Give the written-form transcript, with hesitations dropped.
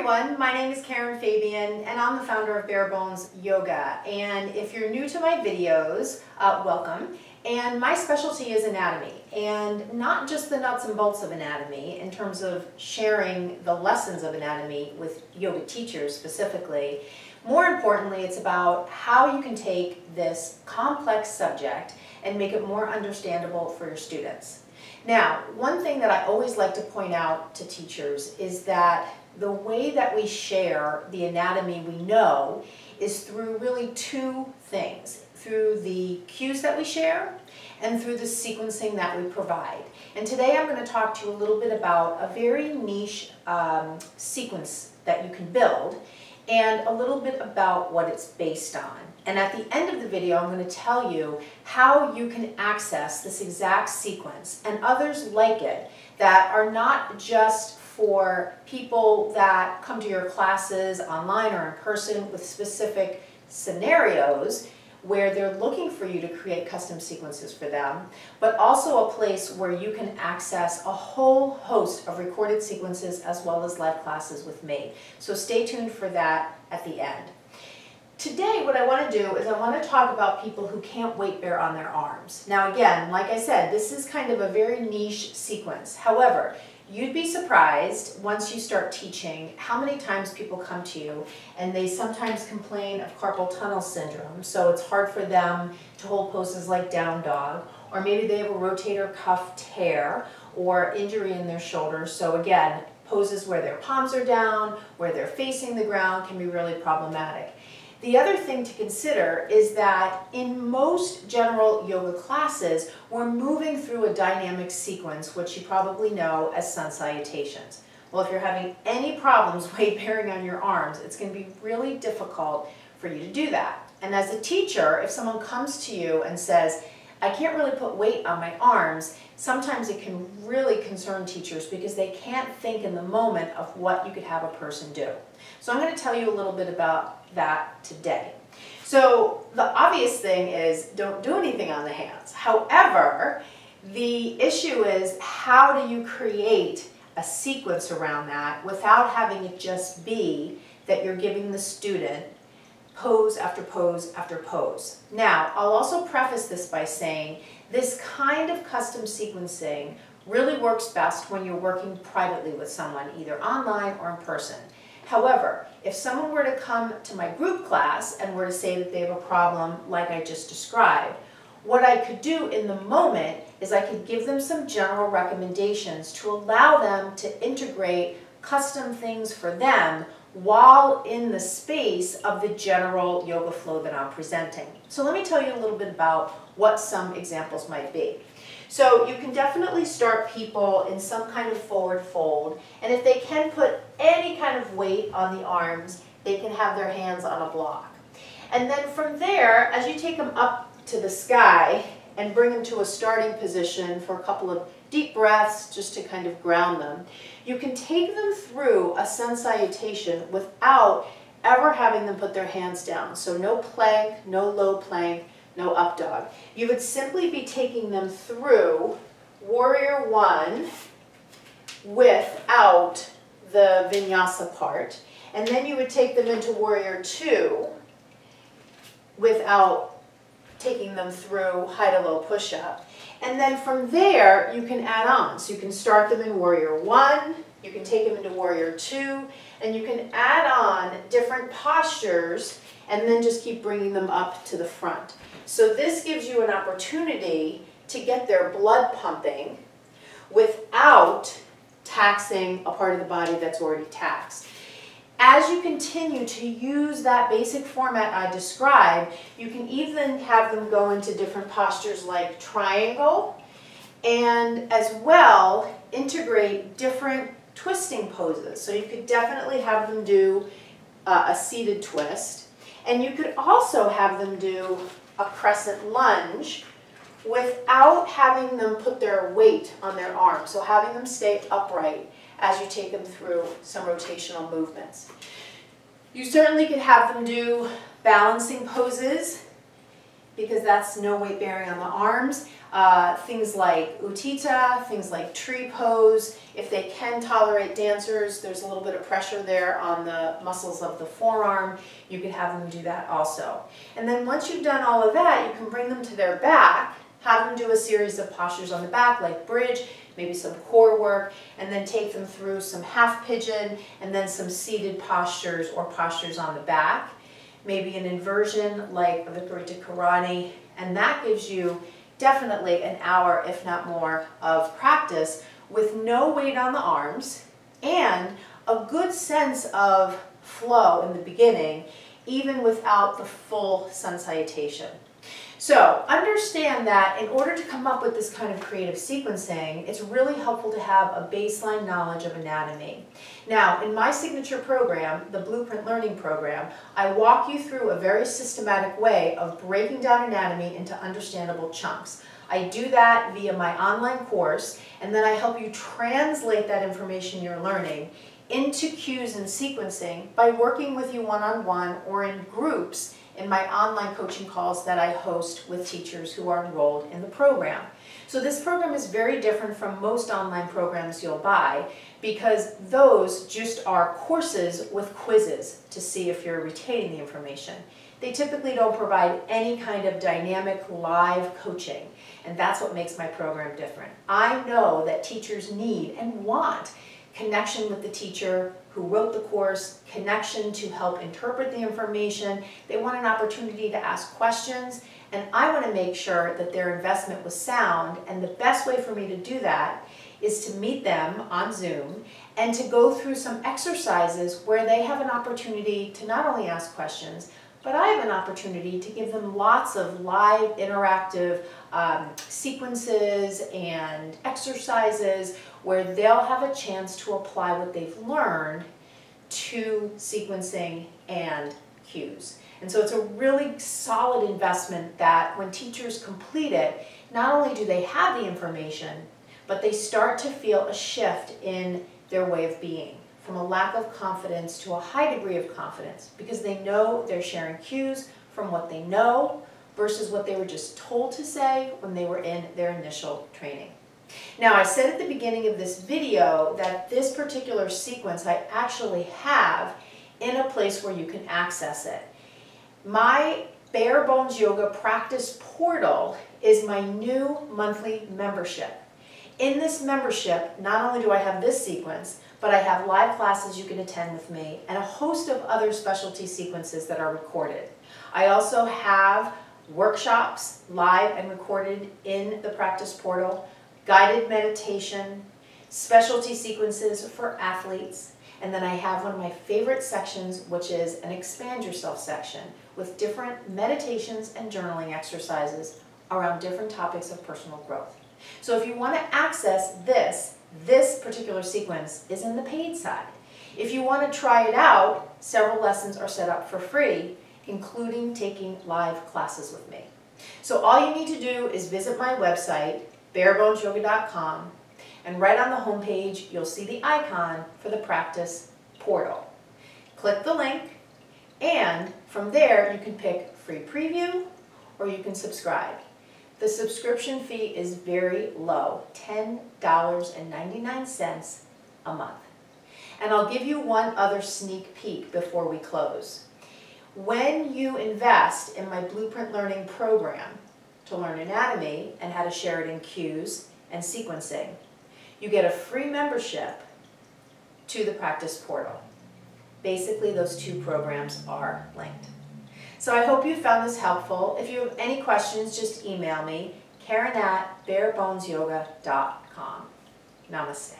everyone, my name is Karen Fabian and I'm the founder of Bare Bones Yoga. And if you're new to my videos, welcome. And my specialty is anatomy, and not just the nuts and bolts of anatomy in terms of sharing the lessons of anatomy with yoga teachers specifically. More importantly, it's about how you can take this complex subject and make it more understandable for your students. Now, one thing that I always like to point out to teachers is that the way that we share the anatomy we know is through really two things. Through the cues that we share and through the sequencing that we provide. And today I'm going to talk to you a little bit about a very niche sequence that you can build and a little bit about what it's based on. And at the end of the video, I'm going to tell you how you can access this exact sequence and others like it that are not just for people that come to your classes online or in person with specific scenarios where they're looking for you to create custom sequences for them, but also a place where you can access a whole host of recorded sequences as well as live classes with me. So stay tuned for that at the end. Today, what I want to do is I want to talk about people who can't weight bear on their arms. Now again, like I said, this is kind of a very niche sequence. However, you'd be surprised once you start teaching how many times people come to you and they sometimes complain of carpal tunnel syndrome, so it's hard for them to hold poses like down dog, or maybe they have a rotator cuff tear or injury in their shoulder. So again, poses where their palms are down, where they're facing the ground can be really problematic. The other thing to consider is that in most general yoga classes, we're moving through a dynamic sequence, which you probably know as sun salutations. Well, if you're having any problems weight bearing on your arms, it's going to be really difficult for you to do that. And as a teacher, if someone comes to you and says, I can't really put weight on my arms, sometimes it can really concern teachers because they can't think in the moment of what you could have a person do. So I'm going to tell you a little bit about that today. So the obvious thing is don't do anything on the hands. However, the issue is how do you create a sequence around that without having it just be that you're giving the student pose after pose after pose. Now, I'll also preface this by saying this kind of custom sequencing really works best when you're working privately with someone, either online or in person. However, if someone were to come to my group class and were to say that they have a problem like I just described, what I could do in the moment is I could give them some general recommendations to allow them to integrate custom things for them while in the space of the general yoga flow that I'm presenting. So let me tell you a little bit about what some examples might be. So you can definitely start people in some kind of forward fold, and if they can put any kind of weight on the arms, they can have their hands on a block. And then from there, as you take them up to the sky and bring them to a starting position for a couple of deep breaths just to kind of ground them, you can take them through a sun salutation without ever having them put their hands down. So no plank, no low plank, no up dog. You would simply be taking them through Warrior One without the vinyasa part, and then you would take them into Warrior Two without taking them through high to low push-up. And then from there, you can add on. So you can start them in Warrior One, you can take them into Warrior Two, and you can add on different postures and then just keep bringing them up to the front. So this gives you an opportunity to get their blood pumping without taxing a part of the body that's already taxed. As you continue to use that basic format I described, you can even have them go into different postures like triangle, and as well integrate different twisting poses. So you could definitely have them do a seated twist, and you could also have them do a crescent lunge without having them put their weight on their arms, so having them stay upright as you take them through some rotational movements. You certainly could have them do balancing poses because that's no weight bearing on the arms. Things like utita, things like tree pose. If they can tolerate dancers, there's a little bit of pressure there on the muscles of the forearm. You could have them do that also. And then once you've done all of that, you can bring them to their back, have them do a series of postures on the back like bridge, maybe some core work, and then take them through some half pigeon and then some seated postures or postures on the back. Maybe an inversion like Viparita Karani, and that gives you definitely an hour, if not more, of practice with no weight on the arms and a good sense of flow in the beginning, even without the full sun salutation. So understand that in order to come up with this kind of creative sequencing, it's really helpful to have a baseline knowledge of anatomy. Now, in my signature program, the Blueprint Learning Program, I walk you through a very systematic way of breaking down anatomy into understandable chunks. I do that via my online course, and then I help you translate that information you're learning into cues and sequencing by working with you one-on-one or in groups in my online coaching calls that I host with teachers who are enrolled in the program. So this program is very different from most online programs you'll buy because those just are courses with quizzes to see if you're retaining the information. They typically don't provide any kind of dynamic live coaching, and that's what makes my program different. I know that teachers need and want connection with the teacher who wrote the course, connection to help interpret the information. They want an opportunity to ask questions, and I want to make sure that their investment was sound, and the best way for me to do that is to meet them on Zoom and to go through some exercises where they have an opportunity to not only ask questions, but I have an opportunity to give them lots of live interactive sequences and exercises where they'll have a chance to apply what they've learned to sequencing and cues. And so it's a really solid investment that when teachers complete it, not only do they have the information, but they start to feel a shift in their way of being, from a lack of confidence to a high degree of confidence, because they know they're sharing cues from what they know versus what they were just told to say when they were in their initial training. Now, I said at the beginning of this video that this particular sequence I actually have in a place where you can access it. My Bare Bones Yoga Practice Portal is my new monthly membership. In this membership, not only do I have this sequence, but I have live classes you can attend with me and a host of other specialty sequences that are recorded. I also have workshops live and recorded in the Practice Portal, guided meditation, specialty sequences for athletes, and then I have one of my favorite sections, which is an Expand Yourself section with different meditations and journaling exercises around different topics of personal growth. So if you want to access this particular sequence is in the paid side. If you want to try it out, several lessons are set up for free, including taking live classes with me. So all you need to do is visit my website, barebonesyoga.com, and right on the home page you'll see the icon for the Practice Portal. Click the link, and from there you can pick free preview or you can subscribe. The subscription fee is very low, $10.99 a month. And I'll give you one other sneak peek before we close. When you invest in my Blueprint Learning Program to learn anatomy and how to share it in cues and sequencing, you get a free membership to the Practice Portal. Basically, those two programs are linked. So I hope you found this helpful. If you have any questions, just email me, Karen@barebonesyoga.com. Namaste.